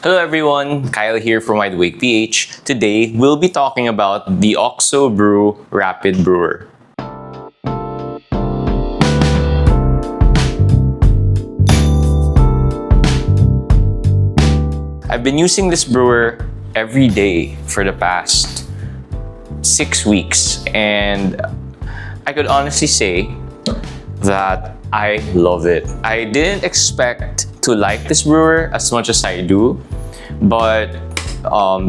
Hello everyone, Kyle here from Wide Awake PH. Today, we'll be talking about the OXO Rapid Brewer. I've been using this brewer every day for the past 6 weeks, and I could honestly say that I love it. I didn't expect to like this brewer as much as I do, but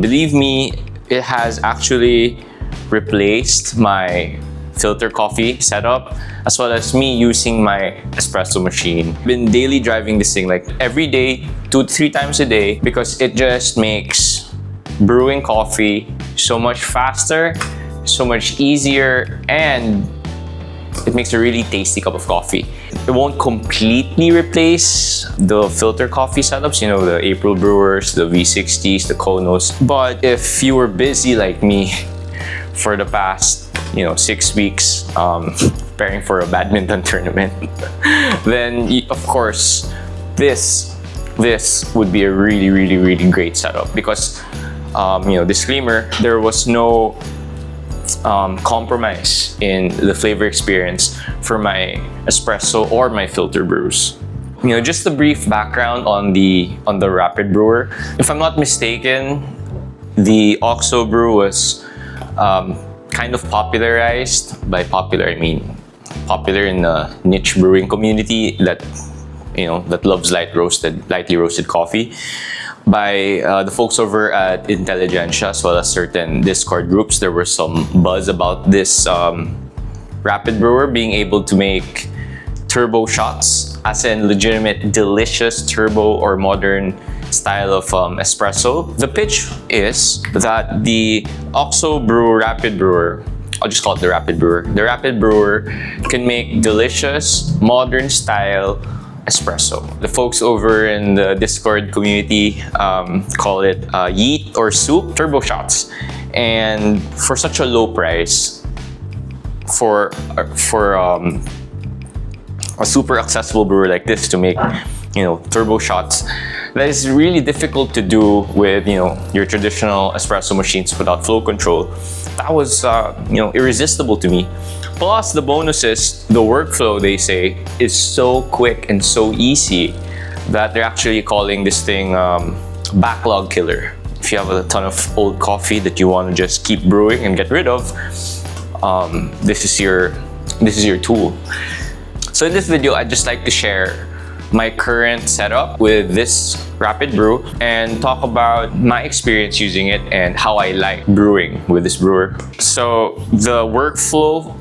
believe me, it has actually replaced my filter coffee setup as well as me using my espresso machine. Been daily driving this thing like every day, 2 to 3 times a day, because it just makes brewing coffee so much faster, so much easier, and it makes a really tasty cup of coffee. It won't completely replace the filter coffee setups, the April Brewers, the V60s, the Konos. But if you were busy like me for the past, 6 weeks preparing for a badminton tournament, then of course this would be a really, really, really great setup because, disclaimer, there was no compromise in the flavor experience for my espresso or my filter brews. Just a brief background on the Rapid Brewer. If I'm not mistaken, the OXO brew was kind of popularized. By popular, I mean popular in the niche brewing community that loves lightly roasted coffee, by the folks over at Intelligentsia as well as certain Discord groups. There was some buzz about this Rapid Brewer being able to make turbo shots, as in legitimate delicious turbo or modern style of espresso. The pitch is that the OXO Rapid Brewer, I'll just call it the Rapid Brewer. The Rapid Brewer can make delicious modern style espresso. The folks over in the Discord community call it yeet or soup turbo shots. And for such a low price, for a super accessible brewer like this to make turbo shots, that is really difficult to do with your traditional espresso machines without flow control. That was irresistible to me. Plus, the bonus is the workflow, they say, is so quick and so easy that they're actually calling this thing backlog killer. If you have a ton of old coffee that you want to just keep brewing and get rid of, this is your tool. So in this video, I'd just like to share my current setup with this Rapid Brew and talk about my experience using it and how I like brewing with this brewer. So the workflow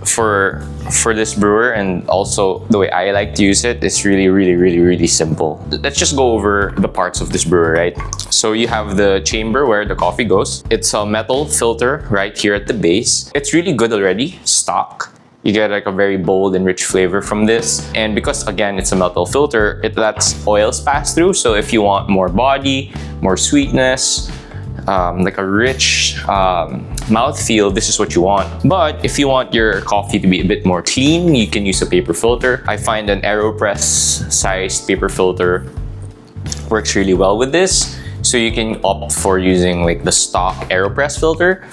for this brewer and also the way I like to use it is really, really, really, really simple. Let's just go over the parts of this brewer, right? So you have the chamber where the coffee goes. It's a metal filter right here at the base. It's really good already, stock. You get like a very bold and rich flavor from this. And because again, it's a metal filter, it lets oils pass through. So if you want more body, more sweetness, like a rich mouthfeel, this is what you want. But if you want your coffee to be a bit more clean, you can use a paper filter. I find an Aeropress sized paper filter works really well with this. So you can opt for using like the stock Aeropress filter.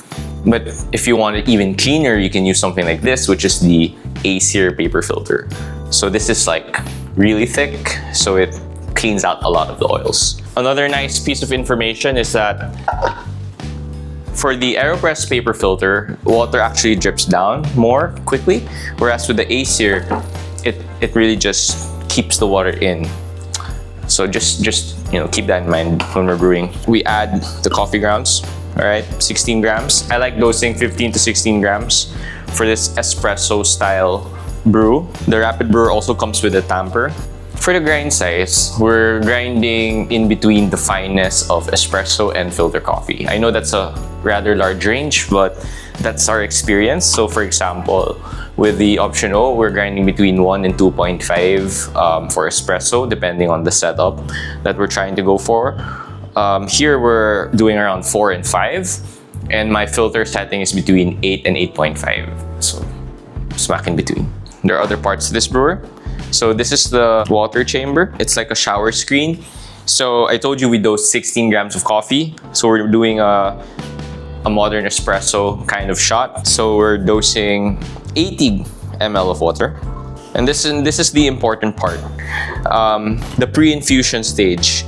But if you want it even cleaner, you can use something like this, which is the Acer paper filter. So this is like really thick, so it cleans out a lot of the oils. Another nice piece of information is that for the Aeropress paper filter, water actually drips down more quickly, whereas with the Acer, it really just keeps the water in. So just keep that in mind when we're brewing. We add the coffee grounds. All right, 16 grams. I like dosing 15 to 16 grams for this espresso style brew. The Rapid Brewer also comes with a tamper. For the grind size, we're grinding in between the fineness of espresso and filter coffee. I know that's a rather large range, but that's our experience. So for example, with the option O, we're grinding between 1 and 2.5 for espresso, depending on the setup that we're trying to go for. Here we're doing around 4 and 5, and my filter setting is between 8 and 8.5. So smack in between. There are other parts to this brewer. So this is the water chamber. It's like a shower screen. So I told you we dosed 16 grams of coffee. So we're doing a modern espresso kind of shot. So we're dosing 80 ml of water. And this is the important part, the pre-infusion stage.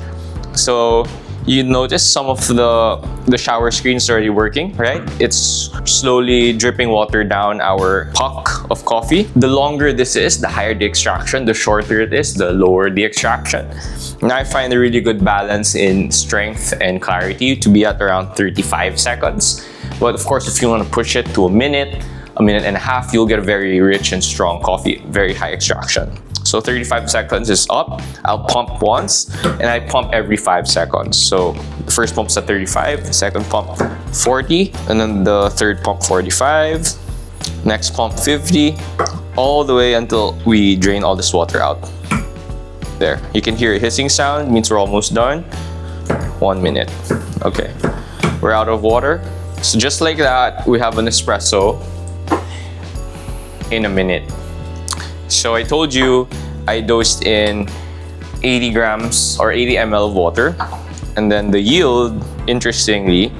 So you notice some of the shower screens already working, right? It's slowly dripping water down our puck of coffee. The longer this is, the higher the extraction. The shorter it is, the lower the extraction. And I find a really good balance in strength and clarity to be at around 35 seconds. But of course, if you want to push it to a minute and a half, you'll get a very rich and strong coffee, very high extraction. So 35 seconds is up. I'll pump once, and I pump every 5 seconds. So the first pump's at 35, the second pump 40, and then the third pump 45, next pump 50, all the way until we drain all this water out. There, you can hear a hissing sound, means we're almost done. 1 minute. Okay, we're out of water. So just like that, we have an espresso in a minute. So I told you I dosed in 80 grams or 80 ml of water, and then the yield, interestingly,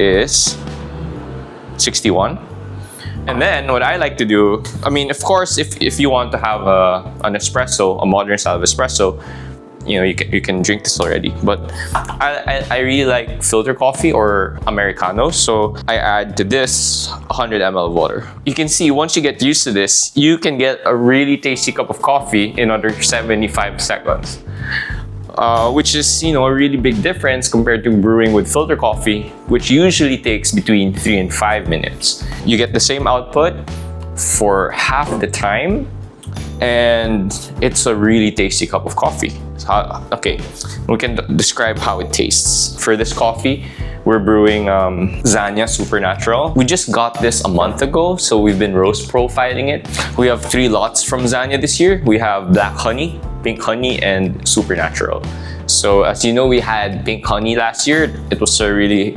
is 61. And then what I like to do, I mean, of course, if you want to have an espresso, a modern style of espresso, you know, you can drink this already. But I really like filter coffee or Americanos, so I add to this 100 ml of water. You can see once you get used to this, you can get a really tasty cup of coffee in under 75 seconds. Which is, you know, a really big difference compared to brewing with filter coffee, which usually takes between 3 and 5 minutes. You get the same output for half the time, and it's a really tasty cup of coffee. Okay, we can describe how it tastes. For this coffee, we're brewing Zanya Supernatural. We just got this a month ago, so we've been roast profiling it. We have 3 lots from Zanya this year. We have Black Honey, Pink Honey, and Supernatural. So as you know, we had Pink Honey last year. It was a really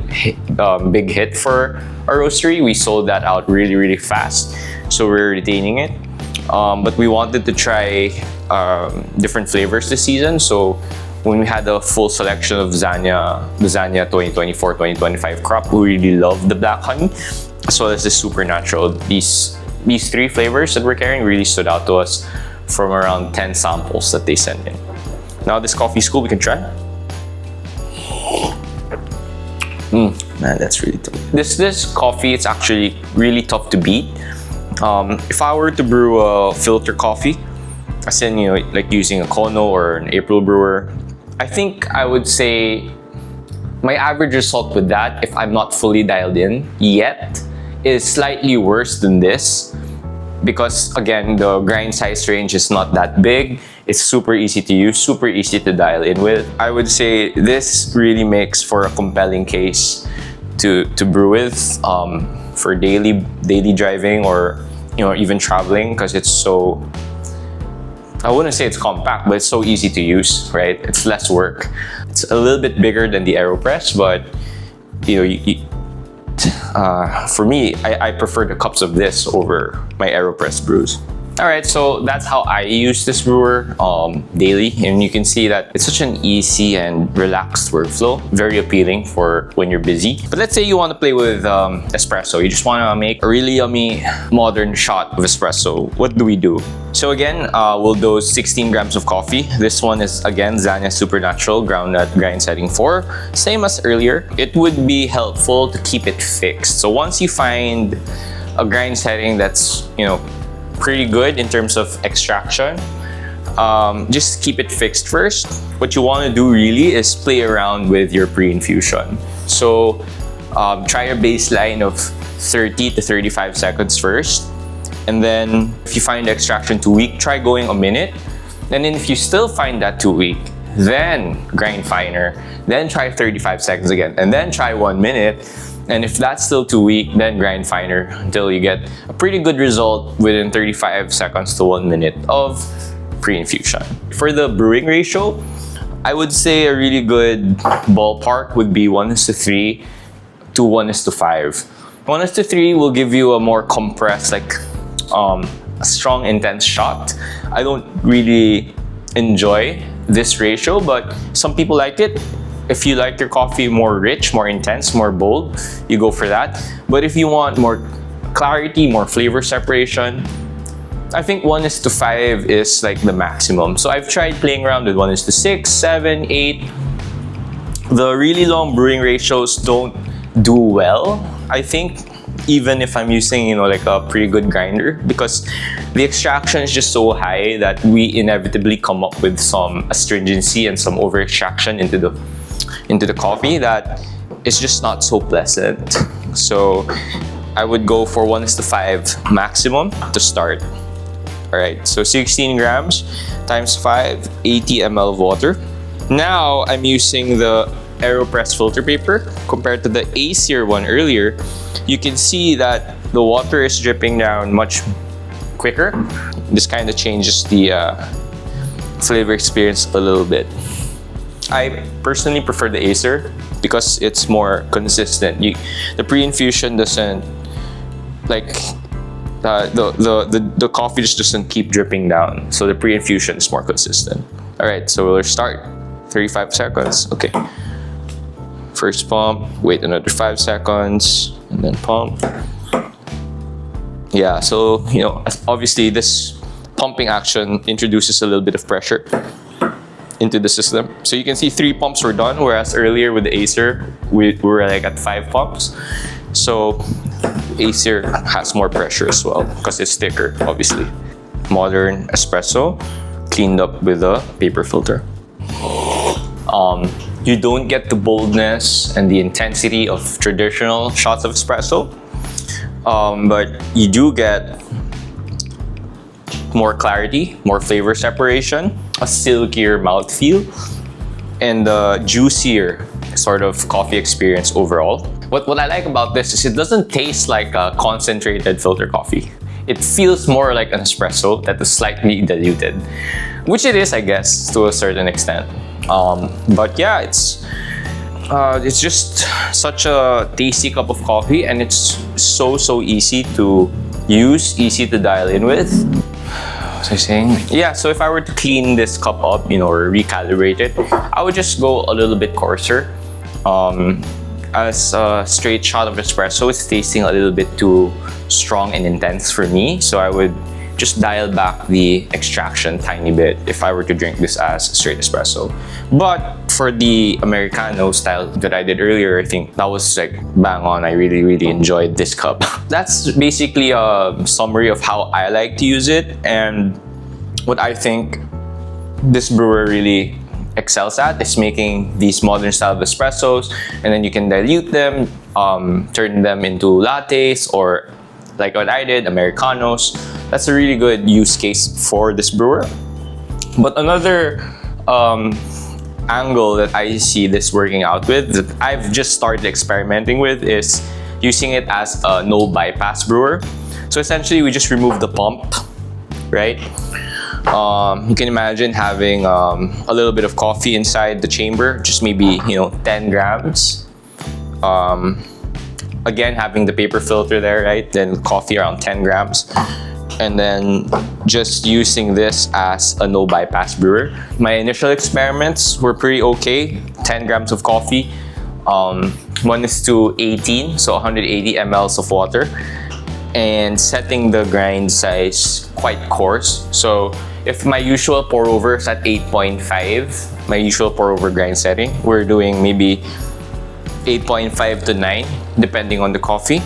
big hit for our roastery. We sold that out really, really fast. So we're retaining it. But we wanted to try different flavors this season. So when we had a full selection of Zanya, the Zanya 2024-2025 crop, we really loved the Black Honey, as well as the Supernatural. These 3 flavors that we're carrying really stood out to us from around 10 samples that they sent in. Now this coffee is cool, we can try. Man, that's really tough. This coffee, it's actually really tough to beat. If I were to brew a filter coffee, as in, you know, like using a Kono or an April brewer, I think I would say my average result with that, if I'm not fully dialed in yet, is slightly worse than this. Because again, the grind size range is not that big. It's super easy to use, super easy to dial in with. I would say this really makes for a compelling case to brew with for daily driving, or, you know, even traveling, because it's so, I wouldn't say it's compact, but it's so easy to use, right? It's less work. It's a little bit bigger than the Aeropress, but you know, for me, I prefer the cups of this over my Aeropress brews. All right, so that's how I use this brewer daily, and you can see that it's such an easy and relaxed workflow, very appealing for when you're busy. But let's say you want to play with espresso, you just want to make a really yummy modern shot of espresso. What do we do? So again, we'll dose 16 grams of coffee. This one is again Zanya Supernatural, ground at grind setting 4. Same as earlier. It would be helpful to keep it fixed. So once you find a grind setting that's, you know, pretty good in terms of extraction, just keep it fixed first. What you want to do really is play around with your pre-infusion. So try your baseline of 30 to 35 seconds first, and then if you find the extraction too weak, try going a minute. And then if you still find that too weak, then grind finer, then try 35 seconds again, and then try 1 minute. And if that's still too weak, then grind finer until you get a pretty good result within 35 seconds to 1 minute of pre-infusion. For the brewing ratio, I would say a really good ballpark would be 1:3 to 1:5. 1:3 will give you a more compressed, like a strong, intense shot. I don't really enjoy this ratio, but some people like it. If you like your coffee more rich, more intense, more bold, you go for that. But if you want more clarity, more flavor separation, I think 1:5 is like the maximum. So I've tried playing around with 1:6, 7, 8. The really long brewing ratios don't do well, I think, even if I'm using, you know, like a pretty good grinder, because the extraction is just so high that we inevitably come up with some astringency and some over extraction into the coffee that is just not so pleasant. So I would go for 1:5 maximum to start. All right, so 16 grams times 5, 80 ml of water. Now I'm using the Aeropress filter paper compared to the Acer one earlier. You can see that the water is dripping down much quicker. This kind of changes the flavor experience a little bit. I personally prefer the Acer because it's more consistent. The pre-infusion doesn't like the coffee just doesn't keep dripping down. So the pre-infusion is more consistent. All right, so we'll start. 35 seconds. Okay. First pump. Wait another 5 seconds, and then pump. Yeah. So you know, obviously this pumping action introduces a little bit of pressure into the system. So you can see 3 pumps were done, whereas earlier with the Acer we were like at 5 pumps. So Acer has more pressure as well because it's thicker, obviously. Modern espresso, cleaned up with a paper filter. You don't get the boldness and the intensity of traditional shots of espresso, but you do get more clarity, more flavor separation, a silkier mouthfeel, and a juicier sort of coffee experience overall. What I like about this is it doesn't taste like a concentrated filter coffee. It feels more like an espresso that is slightly diluted, which it is, I guess, to a certain extent. But yeah, it's just such a tasty cup of coffee, and it's so easy to use, easy to dial in with. What was I saying? Yeah, so if I were to clean this cup up, you know, or recalibrate it, I would just go a little bit coarser. As a straight shot of espresso, it's tasting a little bit too strong and intense for me, so I would just dial back the extraction tiny bit if I were to drink this as straight espresso. But for the Americano style that I did earlier, I think that was like bang on. I really enjoyed this cup. That's basically a summary of how I like to use it and what I think this brewer really excels at is making these modern style of espressos, and then you can dilute them, turn them into lattes, or like what I did, Americanos. That's a really good use case for this brewer. But another angle that I see this working out with, that I've just started experimenting with, is using it as a no bypass brewer. So essentially we just remove the pump, right? You can imagine having a little bit of coffee inside the chamber, just maybe 10 grams. Again, having the paper filter there, right? Then coffee around 10 grams. And then just using this as a no bypass brewer. My initial experiments were pretty okay. 10 grams of coffee, 1:18, so 180 mLs of water, and setting the grind size quite coarse. So if my usual pour over is at 8.5, my usual pour over grind setting, we're doing maybe 8.5 to 9, depending on the coffee.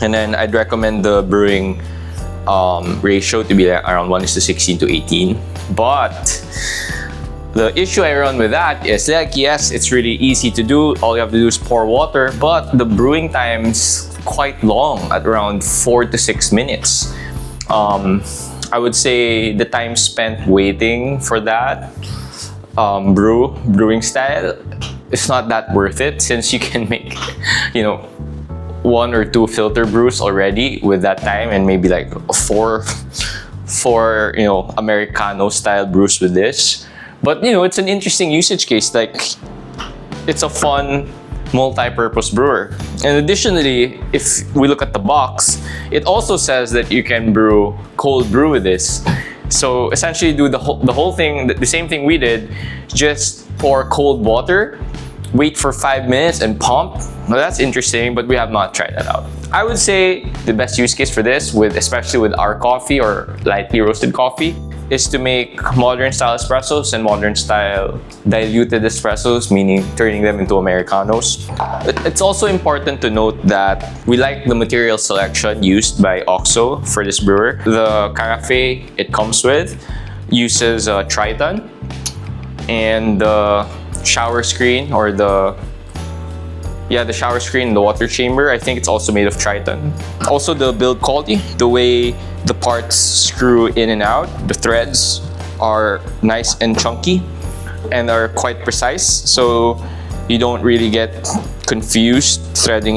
And then I'd recommend the brewing ratio to be around 1:16 to 18. But the issue I run with that is, like, yes, it's really easy to do. All you have to do is pour water, but the brewing time's quite long, at around 4 to 6 minutes. I would say the time spent waiting for that brewing style, it's not that worth it, since you can make 1 or 2 filter brews already with that time, and maybe like four Americano style brews with this. But it's an interesting usage case. Like, it's a fun multi-purpose brewer. And additionally, if we look at the box, it also says that you can brew cold brew with this. So essentially do the whole thing, the same thing we did, just pour cold water, wait for 5 minutes and pump. Now that's interesting, but we have not tried that out. I would say the best use case for this, especially with our coffee or lightly roasted coffee, is to make modern style espressos and modern style diluted espressos, meaning turning them into Americanos. It's also important to note that we like the material selection used by OXO for this brewer. The carafe it comes with uses Triton, and the shower screen or the shower screen in the water chamber, I think it's also made of Triton. Also the build quality, the way the parts screw in and out, the threads are nice and chunky and are quite precise, so you don't really get confused threading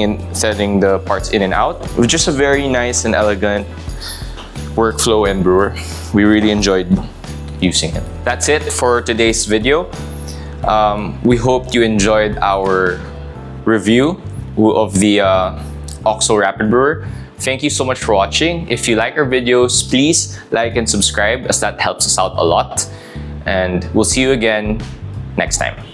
the parts in and out. It was just a very nice and elegant workflow and brewer. We really enjoyed using it. That's it for today's video. We hope you enjoyed our review of the OXO Rapid Brewer. Thank you so much for watching. If you like our videos, please like and subscribe, as that helps us out a lot. And we'll see you again next time.